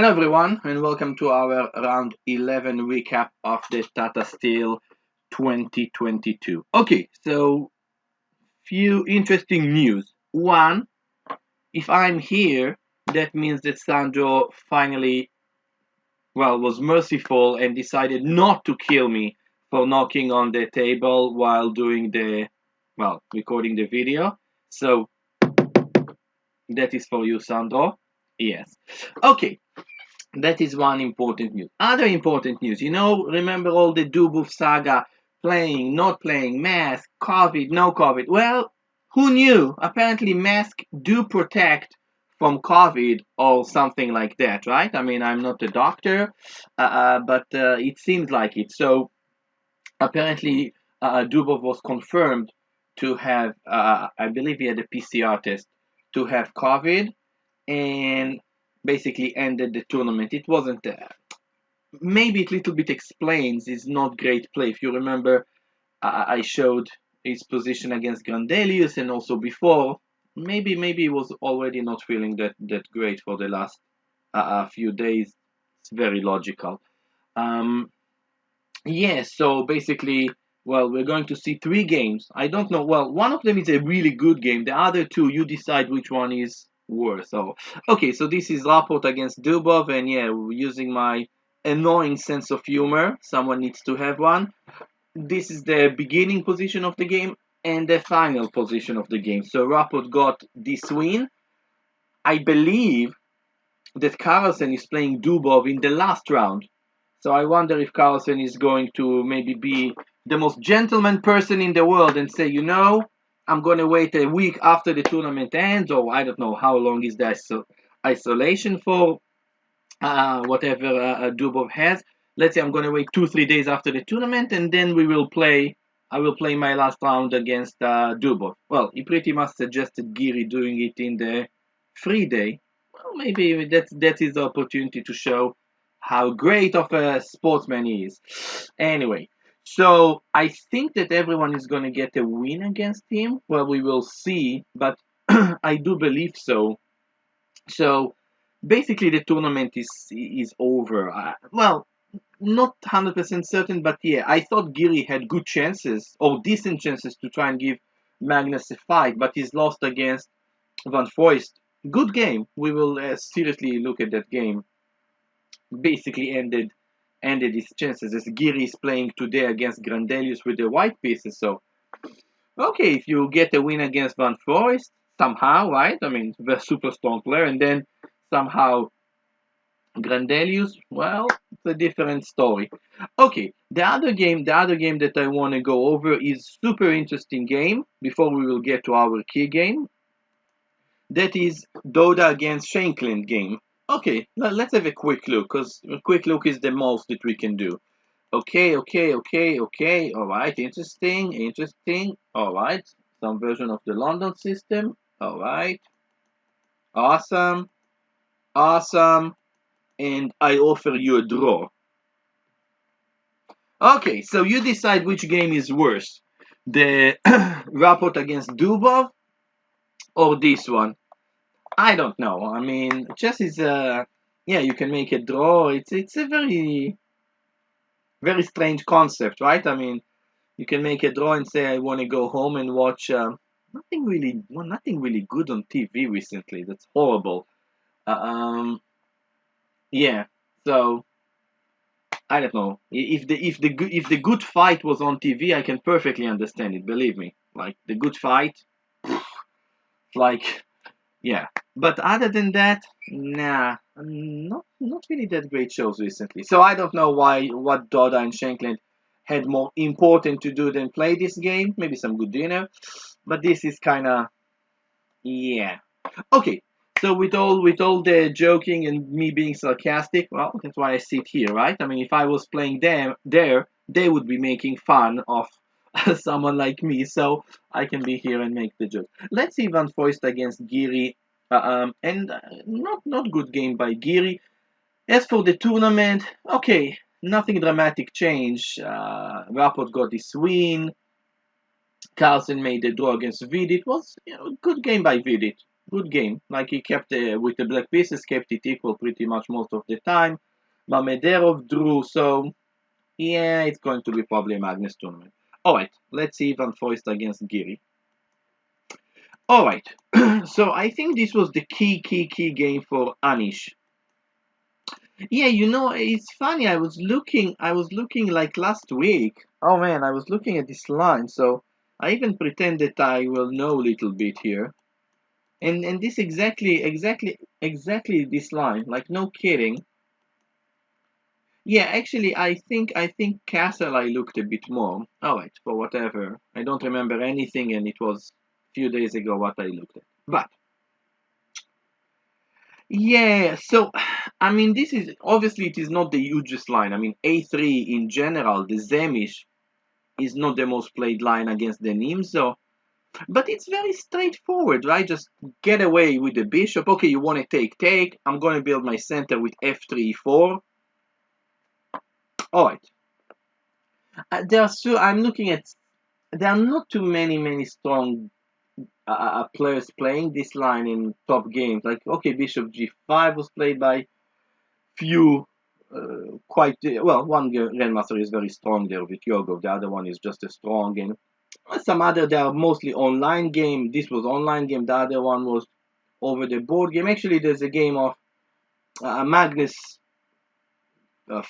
Hello everyone and welcome to our round 11 recap of the Tata Steel 2022. Okay, so few interesting news. One, if I'm here, that means that Sandro finally, was merciful and decided not to kill me for knocking on the table while doing recording the video. So that is for you, Sandro. Yes. Okay. That is one important news. Other important news, remember all the Dubov saga, playing, not playing, mask, COVID, no COVID. Well, who knew? Apparently, masks do protect from COVID or something like that, right? I mean, I'm not a doctor, but it seems like it. So apparently, Dubov was confirmed to have, I believe he had a PCR test to have COVID and basically ended the tournament. It wasn't maybe it little bit explains his not great play. If you remember, I showed his position against Grandelius and also before. Maybe he was already not feeling that great for the last few days. It's very logical. Um, yeah, so basically, we're going to see three games. I don't know. Well, one of them is a really good game. The other two, you decide which one is worse. So, okay, so this is Laporte against Dubov, and yeah, using my annoying sense of humor. Someone needs to have one. This is the beginning position of the game and the final position of the game. So Laporte got this win. I believe that Carlsen is playing Dubov in the last round. So I wonder if Carlsen is going to maybe be the most gentleman person in the world and say, I'm going to wait a week after the tournament ends, or I don't know how long is the isolation for, whatever Dubov has. Let's say I'm going to wait 2-3 days after the tournament, and then we will play. I will play my last round against Dubov. Well, he pretty much suggested Giri doing it in the free day. Well, maybe that is the opportunity to show how great of a sportsman he is. Anyway, so I think that everyone is going to get a win against him. Well, we will see, but I do believe so. So basically, the tournament is over. Not 100% certain, but yeah, I thought Giri had good chances or decent chances to try and give Magnus a fight, but he's lost against Van Foyst. Good game. We will seriously look at that game. Basically ended his chances as Giri is playing today against Grandelius with the white pieces. So okay, if you get a win against Van Foyst somehow, right? I mean, the super strong player, and then somehow Grandelius, well, it's a different story. Okay, the other game that I want to go over is super interesting game before we will get to our key game. That is Doda against Shankland game. Okay, let's have a quick look, because a quick look is the most that we can do. Okay. All right, interesting. All right, some version of the London system. All right, awesome. And I offer you a draw. Okay, so you decide which game is worse, the Rapport against Dubov or this one. I don't know. I mean, chess is yeah, you can make a draw. It's a very strange concept, right? I mean, you can make a draw and say I want to go home and watch nothing really good on TV recently. That's horrible. Um, yeah. So I don't know. If the good fight was on TV, I can perfectly understand it. Believe me, like the good fight, like yeah. But other than that, nah, not really that great shows recently. So I don't know what Doda and Shankland had more important to do than play this game. Maybe some good dinner, but this is kind of yeah. Okay, so with all the joking and me being sarcastic, well, that's why I sit here, right? I mean, if I was playing them there, they would be making fun of someone like me, so I can be here and make the joke. Let's see Van Foyst against Giri, and not good game by Giri. As for the tournament, okay, nothing dramatic change. Rapport got this win. Carlsen made the draw against Vidit. It was a good game by Vidit. Good game. Like he kept with the black pieces, kept it equal pretty much most of the time. Mamederov drew, so yeah, it's going to be probably a Magnus tournament. Alright, let's see Van Foist against Giri. Alright, so I think this was the key game for Anish. Yeah, it's funny. I was looking like last week. Oh man, I was looking at this line, so I even pretend that I will know a little bit here. And this exactly this line, like no kidding. Yeah, actually, I think Castle I looked a bit more. All right, for whatever. I don't remember anything, and it was a few days ago what I looked at. But yeah, so I mean, this is obviously it is not the hugest line. I mean, A3 in general, the Zemish is not the most played line against the Nimzo, but it's very straightforward, right? Just get away with the bishop. Okay, you want to take. I'm going to build my center with F3, 4. All right. I'm looking at. There are not too many strong players playing this line in top games. Like, okay, Bishop G5 was played by few, quite well. One grandmaster is very strong there with Yogo. The other one is just as strong, and some other. They are mostly online game. This was online game. The other one was over the board game. Actually, there's a game of Magnus,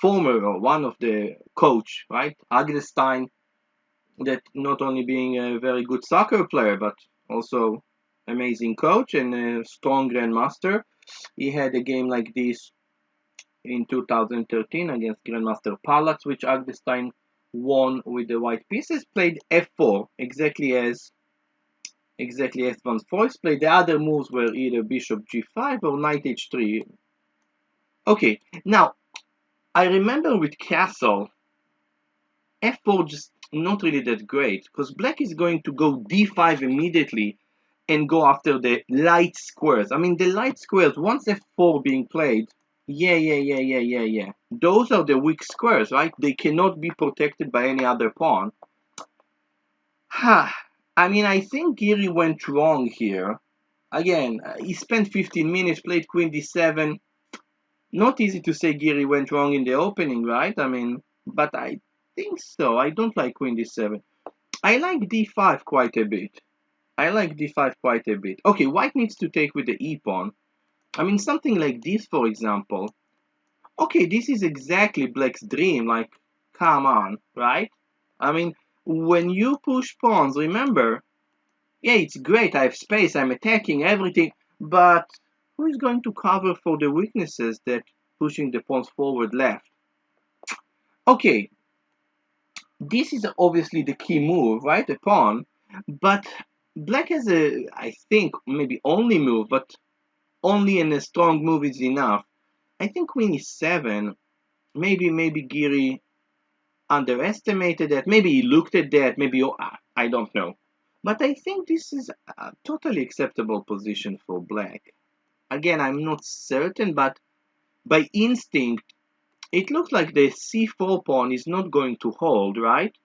former or one of the coach, right, Agdestein, that not only being a very good soccer player but also amazing coach and a strong grandmaster. He had a game like this in 2013 against Grandmaster Palats, which Agdestein won with the white pieces. Played f4, exactly as Van Foyce played. The other moves were either Bishop g5 or Knight h3. Okay, now I remember with Castle, f4 just not really that great because black is going to go d5 immediately and go after the light squares. I mean, the light squares, once f4 being played, yeah. Those are the weak squares, right? They cannot be protected by any other pawn. I mean, I think Giri went wrong here. Again, he spent 15 minutes, played queen d7. Not easy to say Giri went wrong in the opening, right? I mean, but I think so. I don't like queen d7. I like d5 quite a bit. Okay, white needs to take with the e-pawn. I mean, something like this, for example. Okay, this is exactly black's dream. Like, come on, right? I mean, when you push pawns, remember, yeah, it's great. I have space. I'm attacking everything. But who is going to cover for the weaknesses that pushing the pawns forward left? Okay, this is obviously the key move, right? The pawn. But black has a, I think, maybe only move, but only in a strong move is enough. I think queen e7. Maybe Giri underestimated that. Maybe he looked at that. Maybe I don't know. But I think this is a totally acceptable position for black. Again, I'm not certain, but by instinct, it looks like the c4 pawn is not going to hold, right?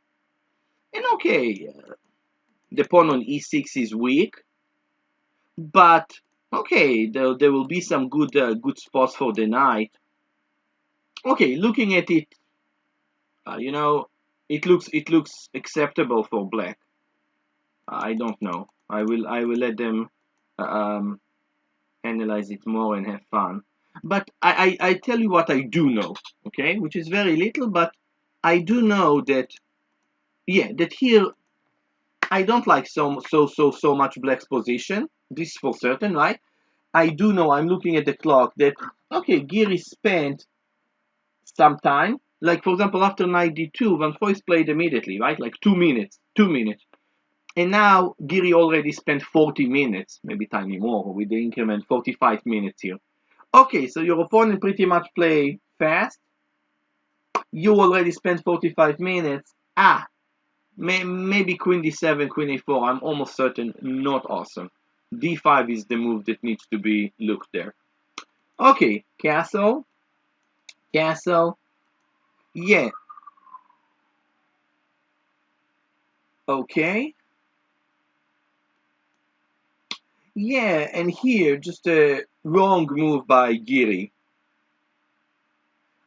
And okay, the pawn on e6 is weak, but okay, there will be some good spots for the knight. Okay, looking at it, you know, it looks acceptable for black. I don't know. I will let them um, analyze it more and have fun. But I tell you what I do know, okay, which is very little, but I do know that, yeah, that here I don't like so much black's position. This for certain, right? I do know, I'm looking at the clock, that okay, Giri spent some time. Like for example, after knight d2, Van Foyce played immediately, right? Like 2 minutes, 2 minutes. And now Giri already spent 40 minutes, maybe tiny more with the increment, 45 minutes here. Okay, so your opponent pretty much play fast. You already spent 45 minutes. Maybe queen d7, queen a4. I'm almost certain not awesome. d5 is the move that needs to be looked there. Okay, castle. Castle. Yeah. Okay. Yeah, and here, just a wrong move by Giri.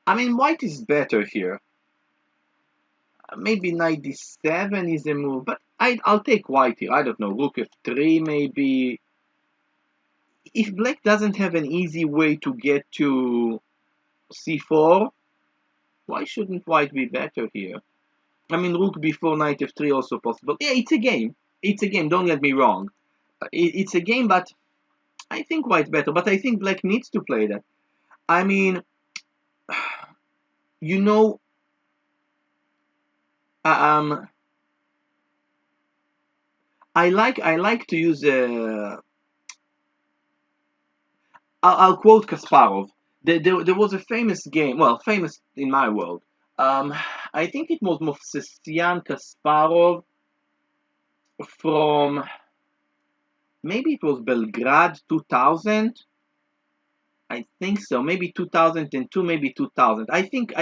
I mean, white is better here. Maybe knight d7 is a move, but I'll take white here. I don't know, rook f3 maybe. If black doesn't have an easy way to get to c4, why shouldn't white be better here? I mean, rook b4, knight f3 also possible. Yeah, it's a game. It's a game, don't get me wrong. It's a game, but I think white better. But I think black needs to play that. I mean, you know, um, I like to use I'll quote Kasparov. There was a famous game, well, famous in my world. Um, I think it was Movsesian Kasparov from, maybe it was Belgrade 2000. I think so. Maybe 2002, maybe 2000. I think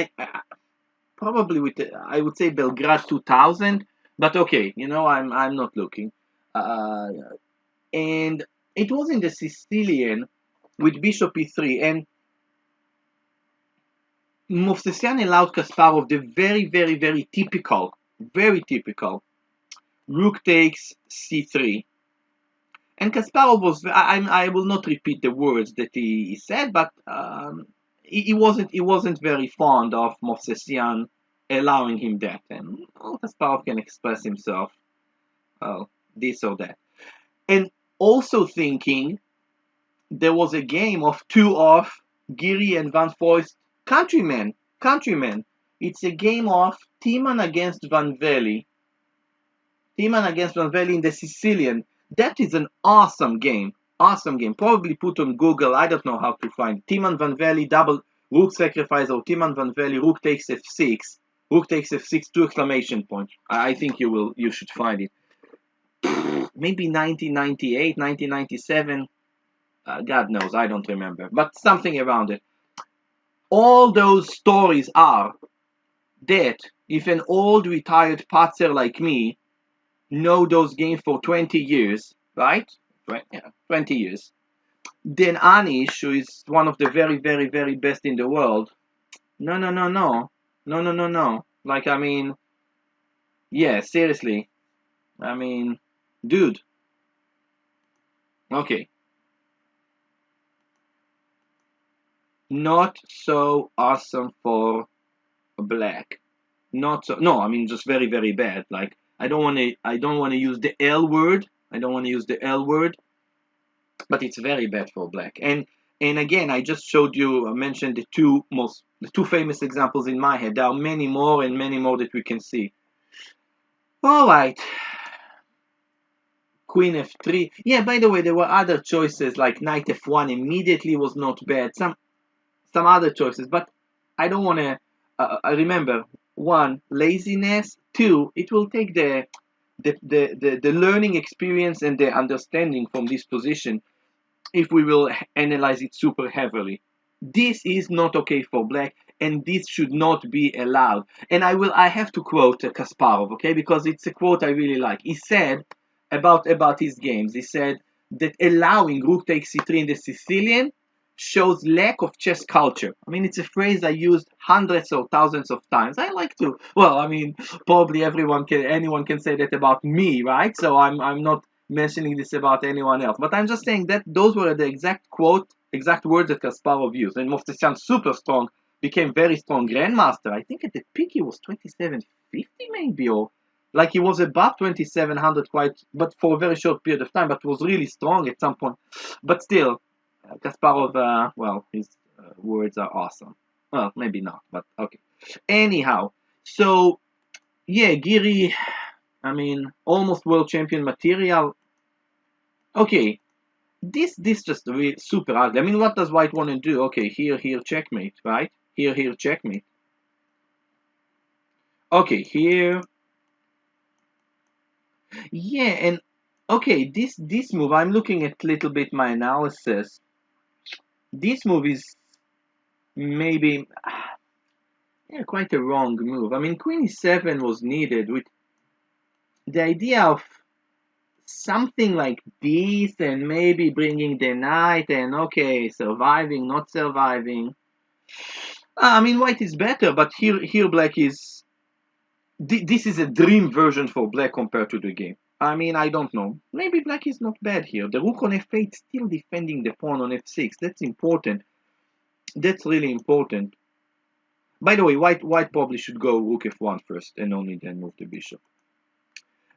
probably I would say Belgrade 2000. But okay, I'm not looking. Uh, and it was in the Sicilian with Bishop e3, and Movsesian allowed Kasparov the very, very, very typical rook takes c3. And Kasparov was, I will not repeat the words that he said, but he wasn't very fond of Movsesian allowing him that. And Kasparov can express himself, this or that. And also thinking there was a game of two of Giri and Van Foyst countrymen. It's a game of Timan against Van Veli. Timan against Van Veli in the Sicilian. That is an awesome game. Awesome game. Probably put on Google. I don't know how to find it. Timan Van Veli double rook sacrifice, or Timan Van Veli rook takes f6. Rook takes f6, two exclamation points. I think you should find it. Maybe 1998, 1997. God knows, I don't remember, but something around it. All those stories are that if an old retired patzer like me know those games for 20 years, right? Right, yeah, 20 years. Then Anish, who is one of the very, very, very best in the world, no, no, no, no, no, no, no, no. Like, I mean, yeah, seriously. I mean, dude. Okay. Not so awesome for black. Not so, no, I mean, just very, very bad. Like, I don't want to use the L word. I don't want to use the L word, but it's very bad for black. And again, I just showed you, I mentioned the two famous examples in my head. There are many more and many more that we can see. All right, Queen f3. Yeah, by the way, there were other choices like Knight f1 immediately was not bad. Some other choices, but I don't want to. I remember, one, laziness. Two, it will take the learning experience and the understanding from this position if we will analyze it super heavily. This is not okay for black, and this should not be allowed. And I have to quote Kasparov, okay, because it's a quote I really like. He said about his games. He said that allowing rook takes c3 in the Sicilian shows lack of chess culture. I mean, it's a phrase I used hundreds or thousands of times. I like to. Well, I mean, probably anyone can say that about me, right? So I'm not mentioning this about anyone else. But I'm just saying that those were the exact words that Kasparov used. And Movsesian, super strong, became very strong grandmaster. I think at the peak he was 2750 maybe, or like he was above 2700 quite, but for a very short period of time, but was really strong at some point. But still, Kasparov, well, his words are awesome. Well, maybe not, but okay. Anyhow, so yeah, Giri, I mean, almost world champion material. Okay, this just really super ugly. I mean, what does white want to do? Okay, here, checkmate, right? Here, checkmate. Okay, here. Yeah, and okay, this move, I'm looking at a little bit my analysis. This move is maybe yeah, quite a wrong move. I mean, queen e7 was needed with the idea of something like this, and maybe bringing the knight, and okay, surviving, not surviving. I mean, white is better, but here black is. This is a dream version for black compared to the game. I mean, I don't know. Maybe black is not bad here. The rook on f8 still defending the pawn on f6. That's important. That's really important. By the way, white probably should go rook f1 first and only then move the bishop.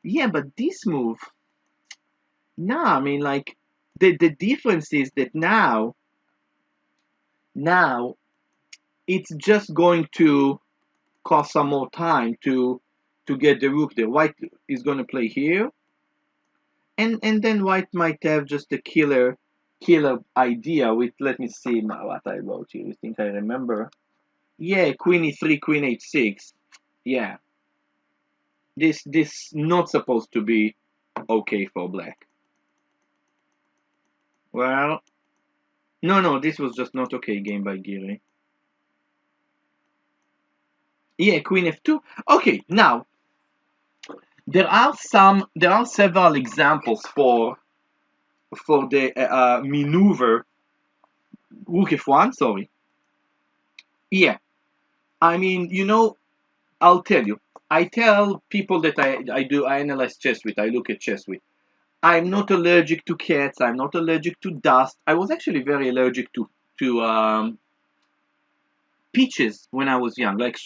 Yeah, but this move, nah, I mean, like, the difference is that now it's just going to cost some more time to get the rook there. White is going to play here, and then white might have just a killer idea with, let me see what I wrote here. You think I remember? Yeah, queen e3, queen h6. Yeah, this not supposed to be okay for black. Well, no, this was just not okay game by Giri. Yeah, queen f2. Okay, now there are several examples for the maneuver rook f1. Sorry. Yeah, I mean, I'll tell you. I tell people that I analyze chess with. I look at chess with. I'm not allergic to cats. I'm not allergic to dust. I was actually very allergic to peaches when I was young. Like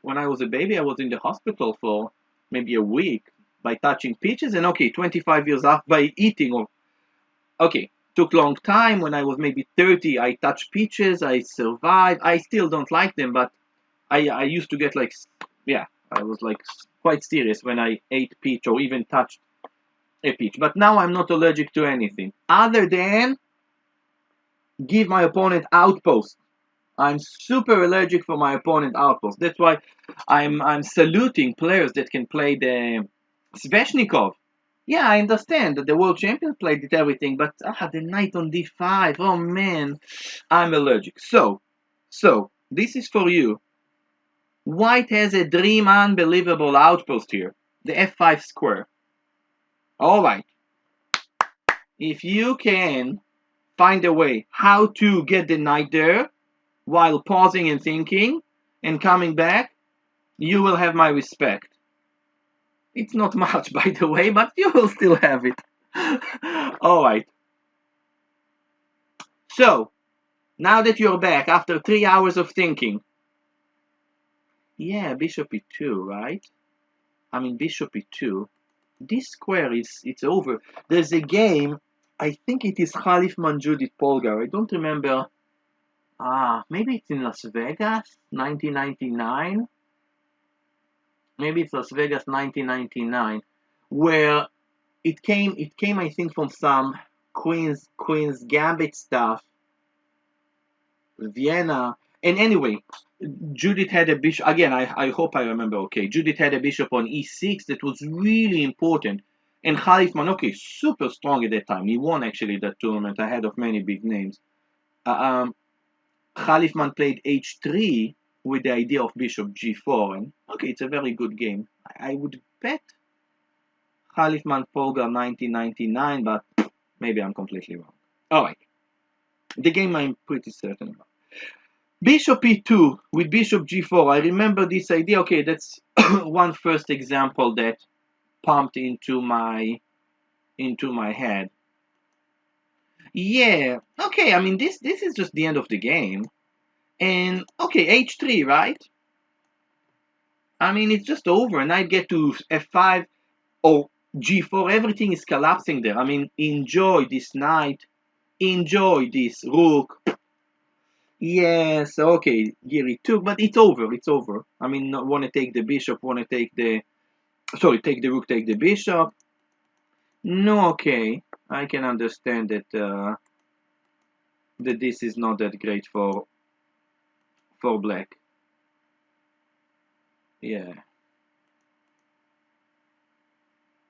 when I was a baby, I was in the hospital for maybe a week by touching peaches, and okay, 25 years after by eating. Or okay, took long time. When I was maybe 30, I touched peaches. I survived. I still don't like them, but I used to get like, yeah, I was like quite serious when I ate peach or even touched a peach. But now I'm not allergic to anything other than give my opponent outpost. I'm super allergic for my opponent outpost. That's why I'm saluting players that can play the Sveshnikov. Yeah, I understand that the world champion played it everything, but the knight on d5. Oh man, I'm allergic. So this is for you. White has a dream unbelievable outpost here. The f5 square. Alright. If you can find a way how to get the knight there while pausing and thinking and coming back, you will have my respect. It's not much, by the way, but you will still have it. Alright. So, now that you're back after 3 hours of thinking, yeah, bishop e2, right? I mean, bishop e2. This square it's over. There's a game, I think it is Khalifman Judith Polgar. I don't remember. Maybe it's in Las Vegas, 1999. Maybe it's Las Vegas, 1999, where it came. I think from some Queen's Gambit stuff, Vienna. And anyway, Judith had a bishop. Again, I hope I remember okay. Judith had a bishop on e6 that was really important. And Khalifman, okay, super strong at that time. He won actually that tournament ahead of many big names. Khalifman played h3 with the idea of bishop g4. And okay, it's a very good game. I would bet Khalifman Polgar 1999, but maybe I'm completely wrong. Alright, the game I'm pretty certain about. Bishop e2 with bishop g4. I remember this idea. Okay, that's one first example that pumped into my head. Yeah, okay, I mean this is just the end of the game. And okay, h3, right? I mean it's just over, and I get to f5 or g4. Everything is collapsing there. I mean, enjoy this knight, enjoy this rook. Yes, okay, Giri took, but it's over. It's over. I mean, want to take the bishop, want to take the take the rook, take the bishop. No, okay, I can understand that that this is not that great for black. Yeah.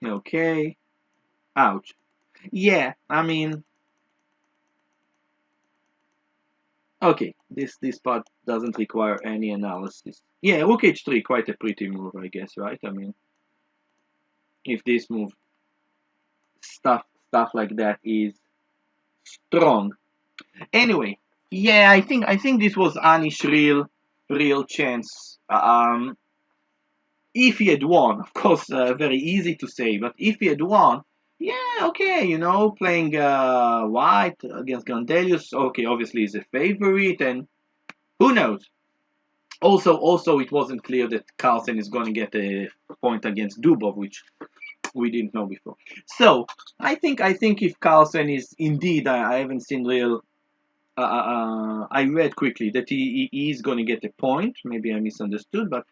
Okay. Ouch. Yeah, I mean, okay, this part doesn't require any analysis. Yeah, rook h3, quite a pretty move, I guess, right? I mean, if this move stuff like that is strong. Anyway, yeah, I think this was Anish's real chance. If he had won, of course, very easy to say, but if he had won, yeah, okay, playing white against Grandelius, okay, obviously he's a favorite, and who knows? Also, it wasn't clear that Carlsen is going to get a point against Dubov, which we didn't know before. So I think if Carlsen is indeed, I haven't seen real. I read quickly that he is going to get a point. Maybe I misunderstood, but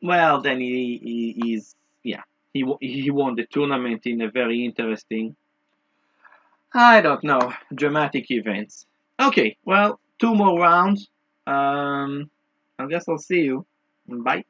well, then he is, yeah, he won the tournament in a very interesting, I don't know, dramatic events. Okay, well, two more rounds. I guess I'll see you. Bye.